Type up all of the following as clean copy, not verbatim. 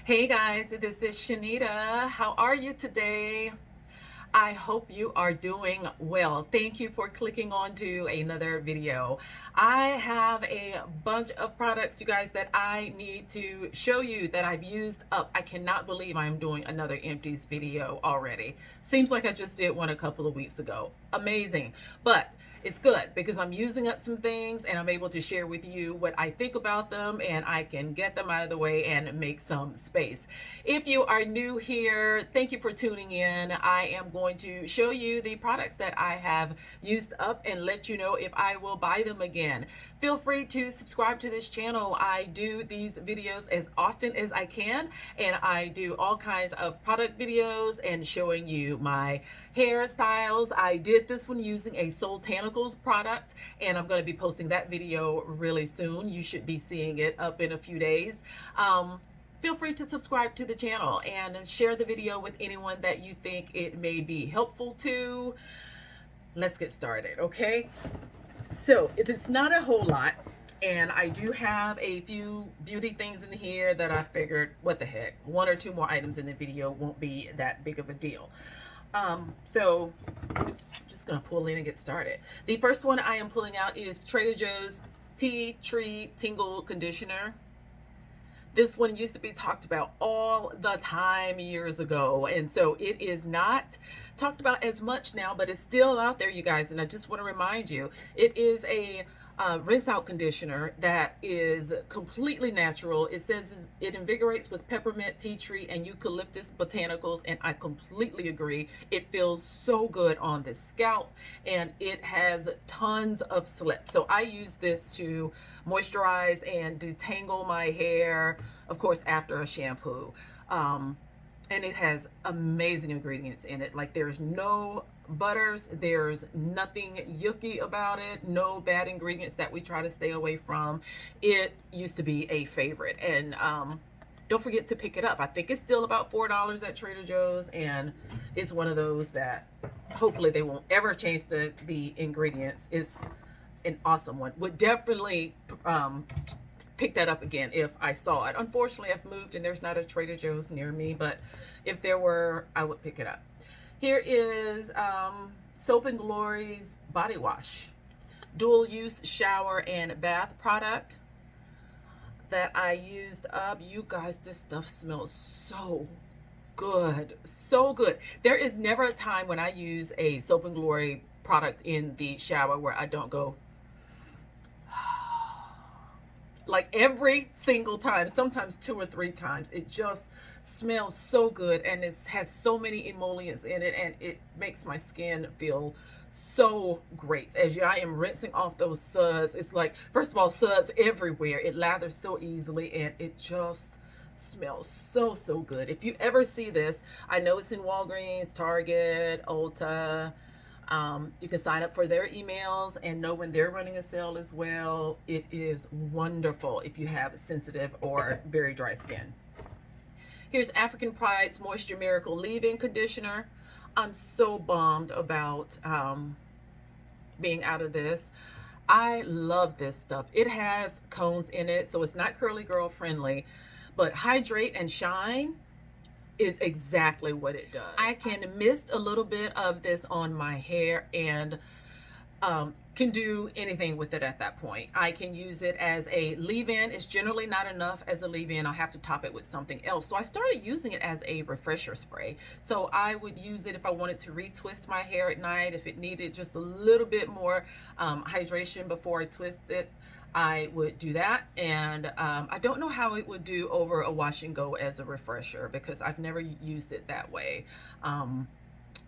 Hey guys, this is Shanita. How are you today? I hope you are doing well. Thank you for clicking on to another video. I have a bunch of products, you guys, that I need to show you that I've used up. I cannot believe I'm doing another empties video already. Seems like I just did one a couple of weeks ago. Amazing. But it's good because I'm using up some things and I'm able to share with you what I think about them, and I can get them out of the way and make some space. If you are new here, thank you for tuning in. I am going to show you the products that I have used up and let you know if I will buy them again. Feel free to subscribe to this channel. I do these videos as often as I can, and I do all kinds of product videos and showing you my hairstyles. I did this one using a Soultanicals product, and I'm going to be posting that video really soon. You should be seeing it up in a few days. Feel free to subscribe to the channel and share the video with anyone that you think it may be helpful to. Let's get started, okay? So it's not a whole lot, and I do have a few beauty things in here that I figured, what the heck, one or two more items in the video won't be that big of a deal. So I'm just gonna pull in and get started. The first one I am pulling out is Trader Joe's Tea Tree Tingle Conditioner. This one used to be talked about all the time years ago, and so it is not talked about as much now, but it's still out there, you guys. And I just want to remind you, it is a rinse out conditioner that is completely natural. It says it invigorates with peppermint, tea tree, and eucalyptus botanicals, and I completely agree. It feels so good on the scalp, and it has tons of slip. So I use this to moisturize and detangle my hair, of course, after a shampoo. And it has amazing ingredients in it. Like, there's no butters, there's nothing yucky about it, no bad ingredients that we try to stay away from. It used to be a favorite, and don't forget to pick it up. I think it's still about $4 at Trader Joe's, and it's one of those that hopefully they won't ever change the ingredients. It's an awesome one. Would definitely pick that up again if I saw it. Unfortunately, I've moved and there's not a Trader Joe's near me, but if there were, I would pick it up. Here is Soap and Glory's body wash, dual use shower and bath product that I used up. You guys, this stuff smells so good, so good. There is never a time when I use a Soap and Glory product in the shower where I don't go, like, every single time, sometimes 2 or 3 times. It just smells so good, and it has so many emollients in it, and it makes my skin feel so great. As I am rinsing off those suds, it's like, first of all, suds everywhere. It lathers so easily, and it just smells so, so good. If you ever see this, I know it's in Walgreens, Target, Ulta. You can sign up for their emails and know when they're running a sale as well. It is wonderful if you have sensitive or very dry skin. Here's African Pride's Moisture Miracle Leave-In Conditioner. I'm so bummed about being out of this. I love this stuff. It has cones in it, so it's not curly girl friendly, but hydrate and shine is exactly what it does. I can mist a little bit of this on my hair and can do anything with it at that point. I can use it as a leave-in. It's generally not enough as a leave-in. I'll have to top it with something else. So I started using it as a refresher spray. So I would use it if I wanted to retwist my hair at night, if it needed just a little bit more hydration before I twist it. I would do that, and I don't know how it would do over a wash and go as a refresher because I've never used it that way.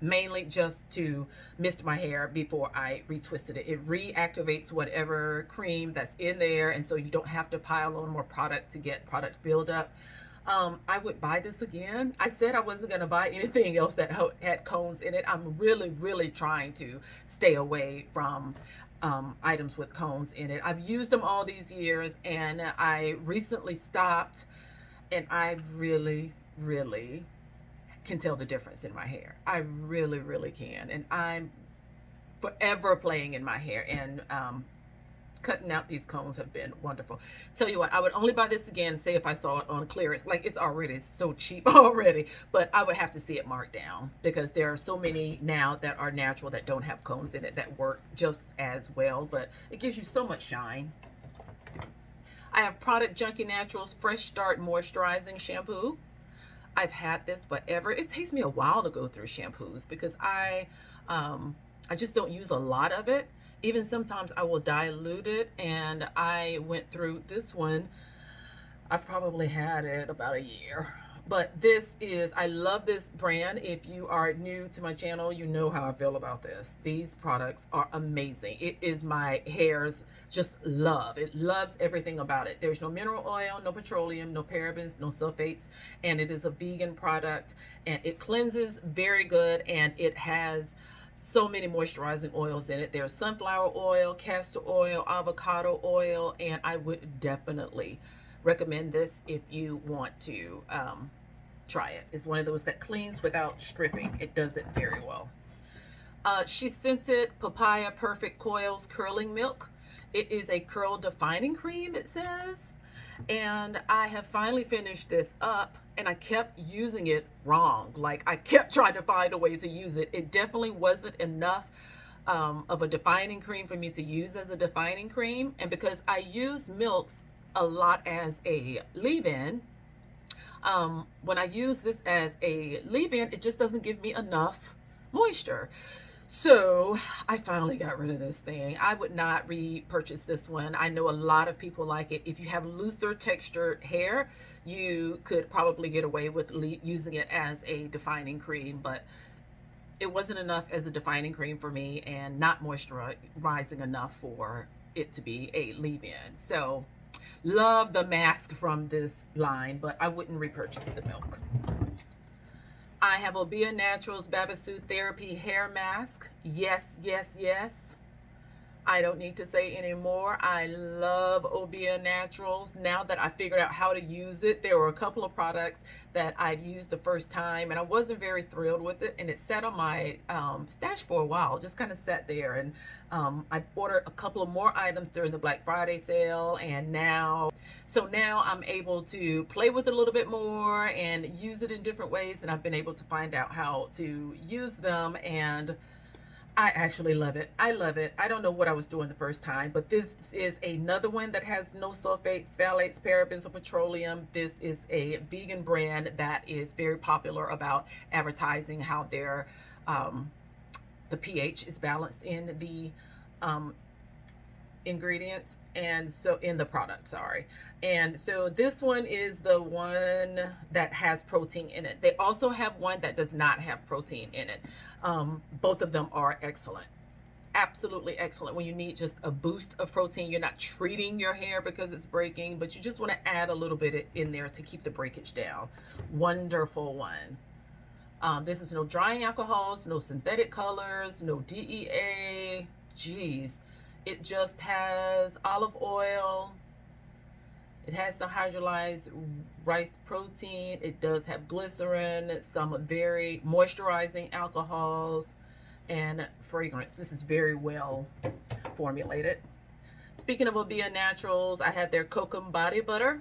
Mainly just to mist my hair before I retwisted it. It reactivates whatever cream that's in there, and so you don't have to pile on more product to get product buildup. I would buy this again. I said I wasn't going to buy anything else that had cones in it. I'm really trying to stay away from items with cones in it. I've used them all these years, and I recently stopped, and I really can tell the difference in my hair. I really can, and I'm forever playing in my hair, and cutting out these cones have been wonderful. Tell you what, I would only buy this again, say if I saw it on clearance. Like, it's already so cheap already, but I would have to see it marked down because there are so many now that are natural that don't have cones in it that work just as well, but it gives you so much shine. I have Product Junkie Naturals Fresh Start Moisturizing Shampoo. I've had this forever. It takes me a while to go through shampoos because I just don't use a lot of it. Even sometimes I will dilute it, and I went through this one. I've probably had it about a year. But this is, I love this brand. If you are new to my channel, you know how I feel about this. These products are amazing. It is my hair's just love. It loves everything about it. There's no mineral oil, no petroleum, no parabens, no sulfates, and it is a vegan product, and it cleanses very good, and it has so many moisturizing oils in it. There's sunflower oil, castor oil, avocado oil, and I would definitely recommend this if you want to try it. It's one of those that cleans without stripping. It does it very well. She scented Papaya Perfect Coils Curling Milk. It is a curl defining cream, it says, and I have finally finished this up, and I kept using it wrong. Like, I kept trying to find a way to use it. It definitely wasn't enough of a defining cream for me to use as a defining cream, and because I use milks a lot as a leave-in, when I use this as a leave-in, it just doesn't give me enough moisture. So I finally got rid of this thing. I would not repurchase this one. I know a lot of people like it. If you have looser textured hair, you could probably get away with using it as a defining cream, but it wasn't enough as a defining cream for me, and not moisturizing enough for it to be a leave-in. So love the mask from this line, but I wouldn't repurchase the milk. I have Obia Naturals Babasu Therapy Hair Mask. Yes, yes, yes. I don't need to say anymore. I love Obia Naturals. Now that I figured out how to use it, there were a couple of products that I'd used the first time, and I wasn't very thrilled with it, and it sat on my stash for a while, just kind of sat there, and I ordered a couple of more items during the Black Friday sale, and now I'm able to play with it a little bit more and use it in different ways, and I've been able to find out how to use them, and I actually love it. I love it. I don't know what I was doing the first time, but this is another one that has no sulfates, phthalates, parabens, or petroleum. This is a vegan brand that is very popular about advertising how their the pH is balanced in the ingredients, and so in the product, sorry. And so this one is the one that has protein in it. They also have one that does not have protein in it. Both of them are excellent, absolutely excellent. When you need just a boost of protein, you're not treating your hair because it's breaking, but you just want to add a little bit in there to keep the breakage down. Wonderful one. This is no drying alcohols, no synthetic colors, no DEA. Geez, it just has olive oil. It has the hydrolyzed rice protein. It does have glycerin, some very moisturizing alcohols, and fragrance. This is very well formulated. Speaking of Obia Naturals, I have their Kokum body butter,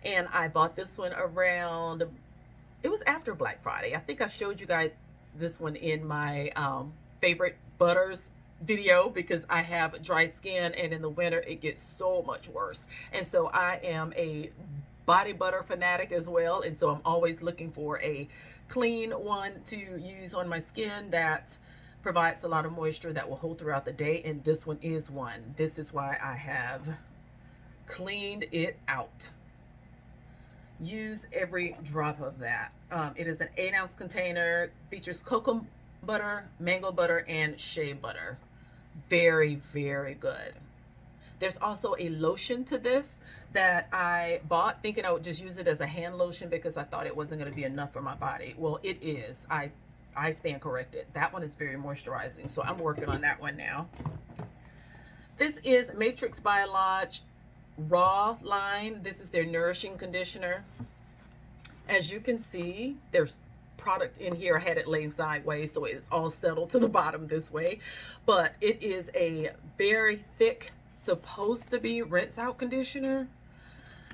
and I bought this one around, it was after Black Friday. I think I showed you guys this one in my favorite butters video because I have dry skin, and in the winter it gets so much worse, and so I am a body butter fanatic as well, and so I'm always looking for a clean one to use on my skin that provides a lot of moisture that will hold throughout the day, and this one is one. This is why I have cleaned it out. Use every drop of that. It is an 8-ounce container, features cocoa butter, mango butter, and shea butter. Very, very good. There's also a lotion to this that I bought thinking I would just use it as a hand lotion because I thought it wasn't going to be enough for my body. Well, it is. I stand corrected. That one is very moisturizing, so I'm working on that one now. This is Matrix Biologics Raw line. This is their nourishing conditioner. As you can see, there's product in here. I had it laying sideways, so it's all settled to the bottom this way, but it is a very thick supposed to be rinse out conditioner.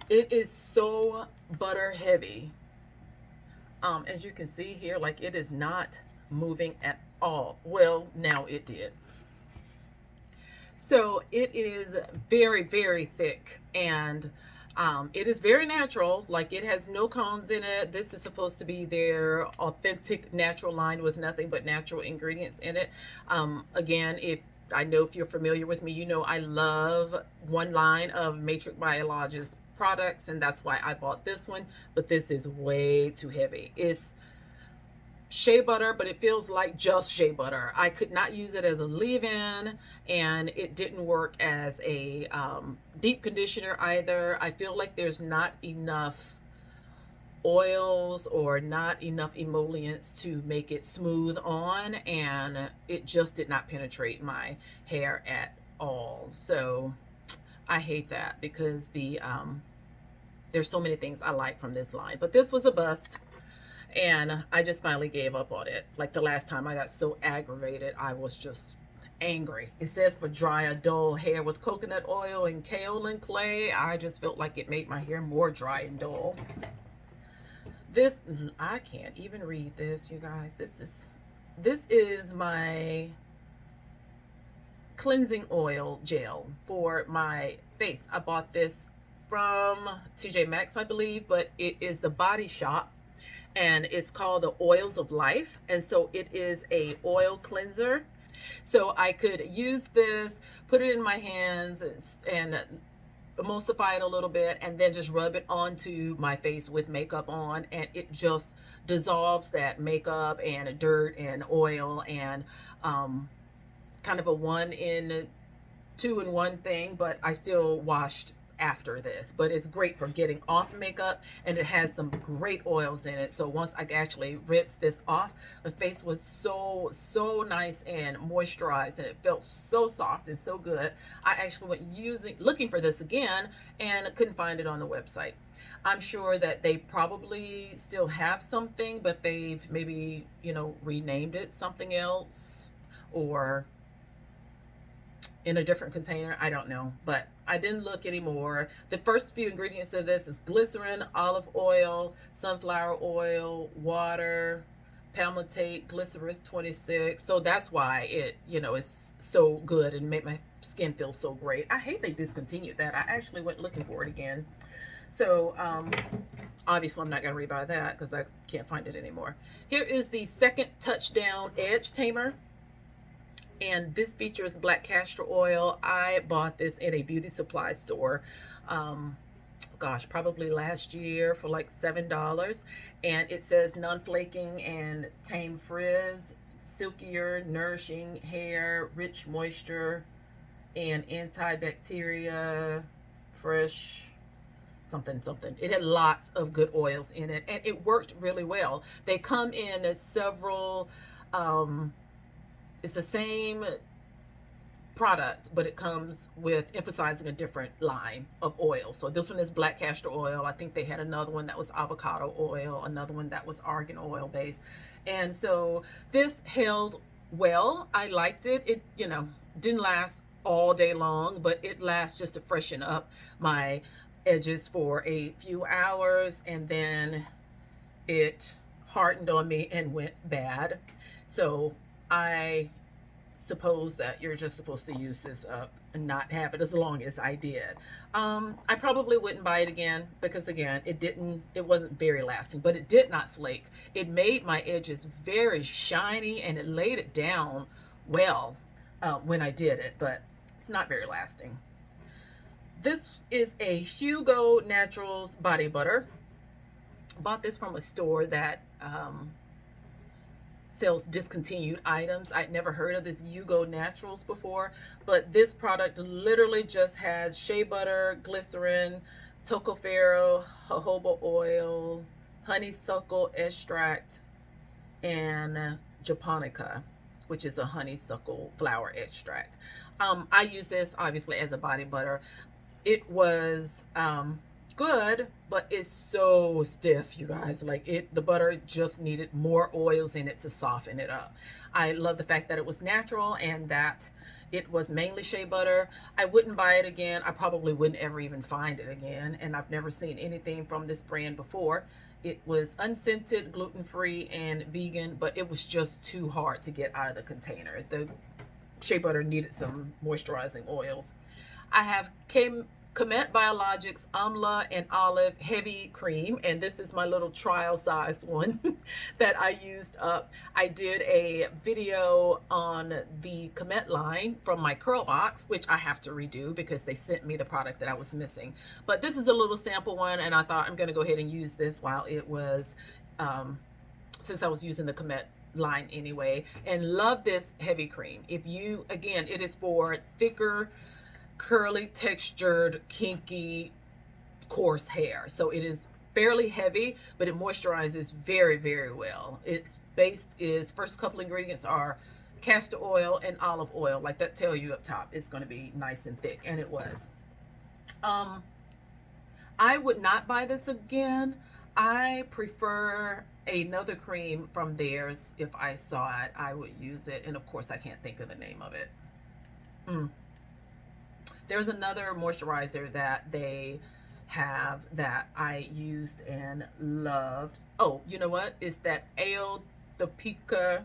It is so butter heavy. As you can see here, like it is not moving at all. Well, now it did. So it is very, very thick, and it is very natural. Like it has no cones in it. This is supposed to be their authentic natural line with nothing but natural ingredients in it. Again, if I know if you're familiar with me, you know I love one line of Matrix Biologics products, and that's why I bought this one. But this is way too heavy. It's shea butter, but it feels like just shea butter. I could not use it as a leave-in, and it didn't work as a deep conditioner either. I feel like there's not enough oils or not enough emollients to make it smooth on, and it just did not penetrate my hair at all. So I hate that, because there's so many things I like from this line, but this was a bust. And I just finally gave up on it. Like the last time I got so aggravated, I was just angry. It says for dry or dull hair with coconut oil and kaolin clay. I just felt like it made my hair more dry and dull. This, I can't even read this, you guys. This is my cleansing oil gel for my face. I bought this from TJ Maxx, I believe, but it is the Body Shop, and it's called the Oils of Life. And so it is a oil cleanser. So I could use this, put it in my hands, and emulsify it a little bit, and then just rub it onto my face with makeup on, and it just dissolves that makeup and dirt and oil, and kind of a 2-in-1 thing. But I still washed after this, but it's great for getting off makeup, and it has some great oils in it. So once I actually rinsed this off, my face was so nice and moisturized, and it felt so soft and so good. I actually went looking for this again and couldn't find it on the website. I'm sure that they probably still have something, but they've maybe, you know, renamed it something else, or in a different container. I don't know, but I didn't look anymore. The first few ingredients of this is glycerin, olive oil, sunflower oil, water, palmitate, glycerin 26. So that's why it, you know, is so good and made my skin feel so great. I hate they discontinued that. I actually went looking for it again. So obviously I'm not going to rebuy that because I can't find it anymore. Here is the Second Touchdown Edge Tamer, and this features black castor oil. I bought this in a beauty supply store, gosh, probably last year for like $7, and it says non-flaking and tame frizz, silkier, nourishing hair, rich moisture, and antibacteria, fresh something. It had lots of good oils in it, and it worked really well. They come in several it's the same product, but it comes with emphasizing a different line of oil. So this one is black castor oil. I think they had another one that was avocado oil, another one that was argan oil based. And so this held well. I liked it. It, you know, didn't last all day long, but it lasts just to freshen up my edges for a few hours, and then it hardened on me and went bad. So I suppose that you're just supposed to use this up and not have it as long as I did. I probably wouldn't buy it again, because again, it wasn't very lasting, but it did not flake. It made my edges very shiny, and it laid it down well when I did it, but it's not very lasting. This is a Hugo Naturals body butter. Bought this from a store that sells discontinued items. I'd never heard of this Hugo Naturals before, but this product literally just has shea butter, glycerin, tocopherol, jojoba oil, honeysuckle extract, and japonica, which is a honeysuckle flower extract. I use this obviously as a body butter. It was good, but it's so stiff, you guys. Like the butter just needed more oils in it to soften it up. I love the fact that it was natural and that It was mainly shea butter. I wouldn't buy it again. I probably wouldn't ever even find it again. And I've never seen anything from this brand before. It was unscented, gluten-free, and vegan, but it was just too hard to get out of the container. The shea butter needed some moisturizing oils. I have Kokum Biologics Amla and Olive Heavy Cream, and this is my little trial size one that I used up. I did a video on the Kokum line from my curl box, which I have to redo because they sent me the product that I was missing. But this is a little sample one, and I thought I'm going to go ahead and use this while it was, since I was using the Kokum line anyway, and love this heavy cream. If you, again, it is for thicker, curly, textured, kinky, coarse hair. So it is fairly heavy, but it moisturizes very, very well. Its base is, first couple ingredients are castor oil and olive oil. Like that tell you up top, it's going to be nice and thick, and it was. I would not buy this again. I prefer another cream from theirs. If I saw it, I would use it. And of course, I can't think of the name of it. There's another moisturizer that they have that I used and loved. Oh, you know what? It's that Ale the Pica.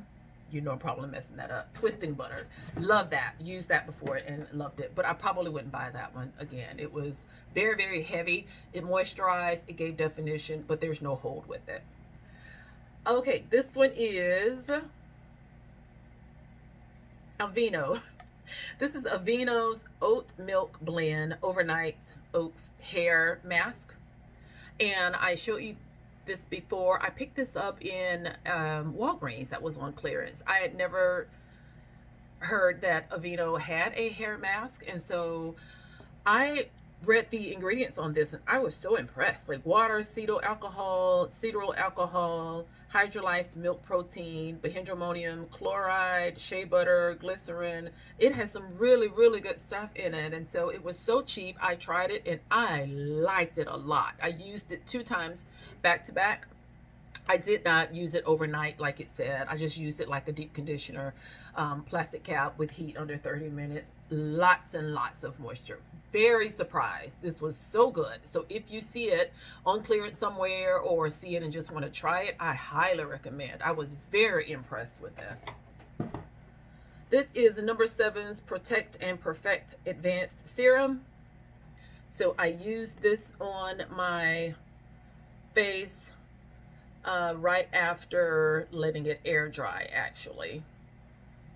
You know I'm probably messing that up. Twisting butter. Love that. Used that before and loved it. But I probably wouldn't buy that one again. It was very, very heavy. It moisturized. It gave definition, but there's no hold with it. Okay, this one is Veno. This is Veno's Oat Milk Blend Overnight Oats Hair Mask. And I showed you this before. I picked this up in Walgreens that was on clearance. I had never heard that Veno had a hair mask. And so I read the ingredients on this and I was so impressed. Like water, cetyl alcohol, hydrolyzed milk protein, bihydramonium chloride, shea butter, glycerin. It has some really, really good stuff in it. And so it was so cheap. I tried it and I liked it a lot. I used it 2 times back to back. I did not use it overnight like it said. I just used it like a deep conditioner, plastic cap with heat under 30 minutes. Lots and lots of moisture. Very surprised. This was so good. So if you see it on clearance somewhere or see it and just want to try it, I highly recommend. I was very impressed with this. This is number 7's Protect and Perfect Advanced Serum. So I used this on my face right after letting it air dry, actually.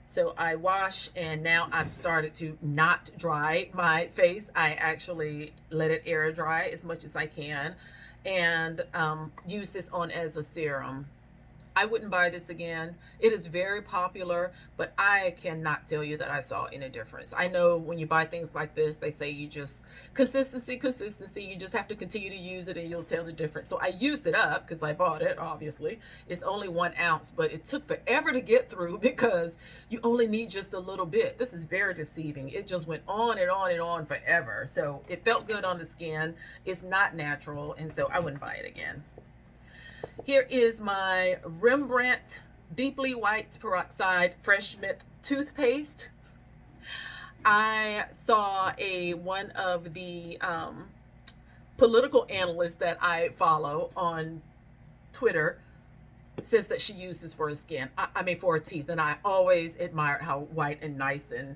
So I wash and now I've started to not dry my face. I actually let it air dry as much as I can and use this on as a serum. I wouldn't buy this again. It is very popular, but I cannot tell you that I saw any difference. I know when you buy things like this, they say you just, consistency, you just have to continue to use it and you'll tell the difference. So I used it up because I bought it, obviously. It's only 1 ounce, but it took forever to get through because you only need just a little bit. This is very deceiving. It just went on and on and on forever. So it felt good on the skin. It's not natural, and so I wouldn't buy it again. Here is my Rembrandt Deeply White Peroxide Fresh Mint Toothpaste. I saw one of the political analysts that I follow on Twitter says that she uses for her skin. I mean for her teeth, and I always admired how white and nice and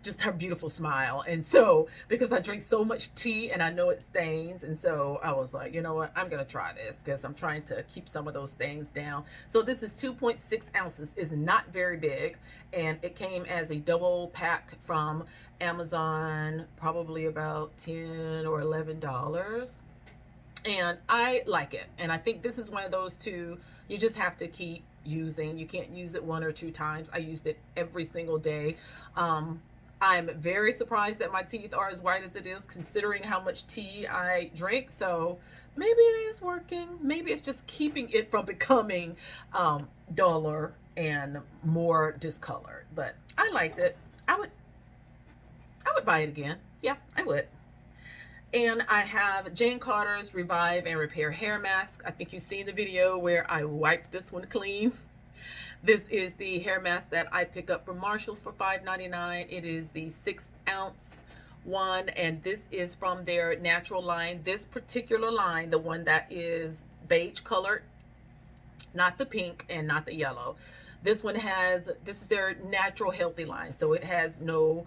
just her beautiful smile. And so because I drink so much tea and I know it stains, and so I was like, you know what, I'm gonna try this because I'm trying to keep some of those stains down. So this is 2.6 ounces. Is not very big, and it came as a double pack from Amazon, probably about $10 or $11, and I like it. And I think this is one of those two you just have to keep using. You can't use it 1 or 2 times. I used it every single day. I'm very surprised that my teeth are as white as it is considering how much tea I drink. So maybe it is working. Maybe it's just keeping it from becoming duller and more discolored. But I liked it. I would buy it again. Yeah, I would. And I have Jane Carter's Revive and Repair Hair Mask. I think you've seen the video where I wiped this one clean. This is the hair mask that I pick up from Marshall's for $5.99. It is the 6-ounce one, and this is from their natural line. This particular line, the one that is beige colored, not the pink and not the yellow. This one has, this is their natural healthy line, so it has no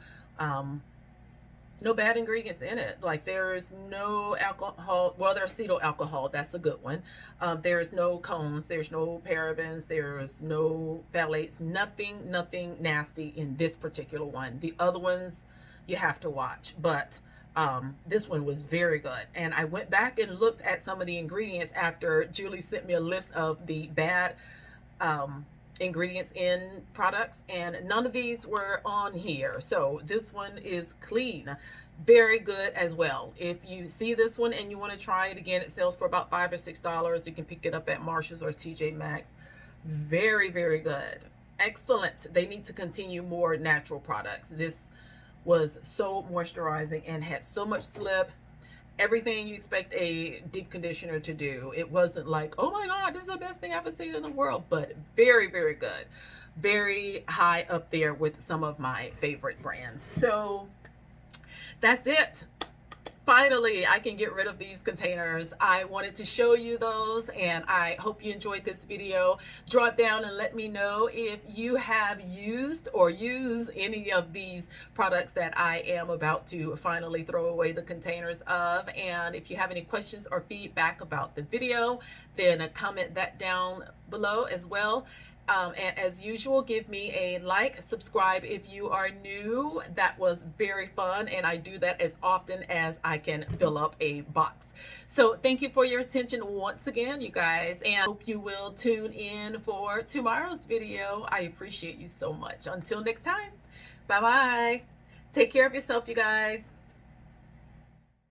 bad ingredients in it. Like, there's no alcohol. Well, there's cetyl alcohol, that's a good one. There's no cones, there's no parabens, there's no phthalates, nothing nasty in this particular one. The other ones you have to watch, but this one was very good. And I went back and looked at some of the ingredients after Julie sent me a list of the bad ingredients in products, and none of these were on here. So this one is clean, very good as well. If you see this one and you want to try it again, it sells for about $5 or $6. You can pick it up at Marshall's or TJ Maxx. Very good, excellent. They need to continue more natural products. This was so moisturizing and had so much slip. Everything you expect a deep conditioner to do. It wasn't like, oh my God, this is the best thing I've ever seen in the world, but very good. Very high up there with some of my favorite brands. So that's it. Finally, I can get rid of these containers. I wanted to show you those, and I hope you enjoyed this video. Drop down and let me know if you have used or use any of these products that I am about to finally throw away the containers of. And if you have any questions or feedback about the video, then comment that down below as well. And as usual, give me a like, subscribe if you are new. That was very fun, and I do that as often as I can fill up a box. So thank you for your attention once again, you guys, and I hope you will tune in for tomorrow's video. I appreciate you so much. Until next time, bye-bye. Take care of yourself, you guys.